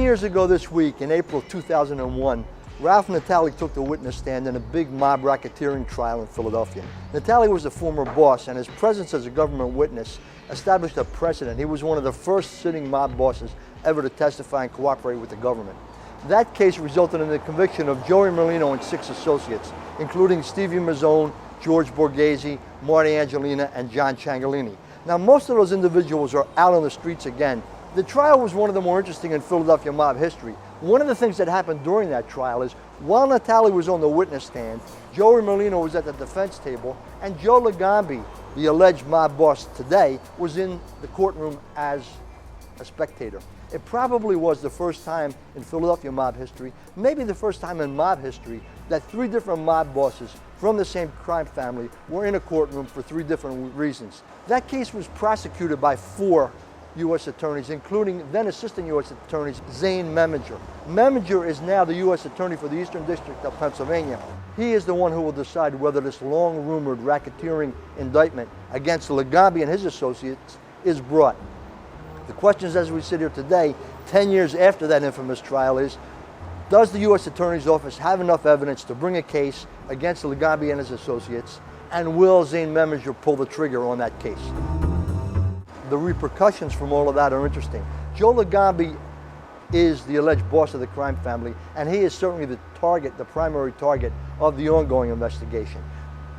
years ago this week, in April 2001, Ralph Natale took the witness stand in a big mob racketeering trial in Philadelphia. Natale was a former boss, and his presence as a government witness established a precedent. He was one of the first sitting mob bosses ever to testify and cooperate with the government. That case resulted in the conviction of Joey Merlino and 6 associates, including Stevie Mazzone, George Borghese, Marty Angelina, and John Ciancaglini. Now, most of those individuals are out on the streets again. The trial was one of the more interesting in Philadelphia mob history. One of the things that happened during that trial is, while Natale was on the witness stand, Joey Merlino was at the defense table, and Joe Legambi, the alleged mob boss today, was in the courtroom as a spectator. It probably was the first time in Philadelphia mob history, maybe the first time in mob history, that 3 different mob bosses from the same crime family were in a courtroom for 3 different reasons. That case was prosecuted by 4 U.S. attorneys, including then Assistant U.S. Attorneys Zane Meminger. Meminger is now the U.S. Attorney for the Eastern District of Pennsylvania. He is the one who will decide whether this long-rumored racketeering indictment against Legambi and his associates is brought. The question as we sit here today, 10 years after that infamous trial, is, does the U.S. Attorney's Office have enough evidence to bring a case against Legambi and his associates, and will Zane Meminger pull the trigger on that case? The repercussions from all of that are interesting. Joe Legambi is the alleged boss of the crime family, and he is certainly the target, the primary target of the ongoing investigation.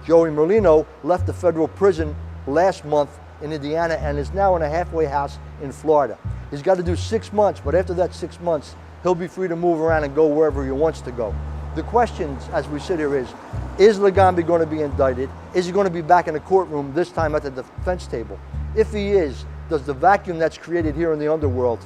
Joey Merlino left the federal prison last month in Indiana and is now in a halfway house in Florida. He's got to do 6 months, but after that 6 months, he'll be free to move around and go wherever he wants to go. The question, as we sit here, is Legambi going to be indicted? Is he going to be back in the courtroom, this time at the defense table? If he is, does the vacuum that's created here in the underworld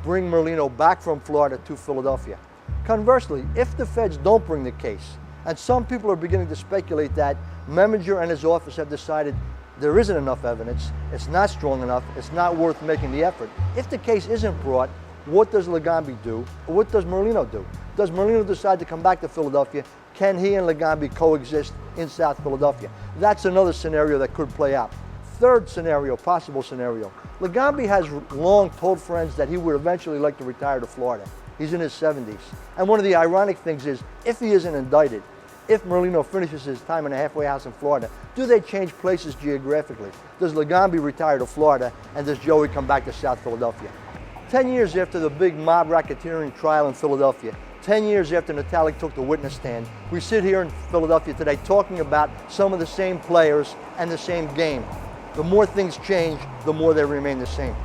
bring Merlino back from Florida to Philadelphia? Conversely, if the feds don't bring the case, and some people are beginning to speculate that Meminger and his office have decided there isn't enough evidence, it's not strong enough, it's not worth making the effort. If the case isn't brought, what does Legambi do? Or what does Merlino do? Does Merlino decide to come back to Philadelphia? Can he and Legambi coexist in South Philadelphia? That's another scenario that could play out. Third scenario, possible scenario. Legambi has long told friends that he would eventually like to retire to Florida. He's in his 70s. And one of the ironic things is, if he isn't indicted, if Merlino finishes his time in a halfway house in Florida, do they change places geographically? Does Legambi retire to Florida, and does Joey come back to South Philadelphia? 10 years after the big mob racketeering trial in Philadelphia, 10 years after Natale took the witness stand, we sit here in Philadelphia today talking about some of the same players and the same game. The more things change, the more they remain the same.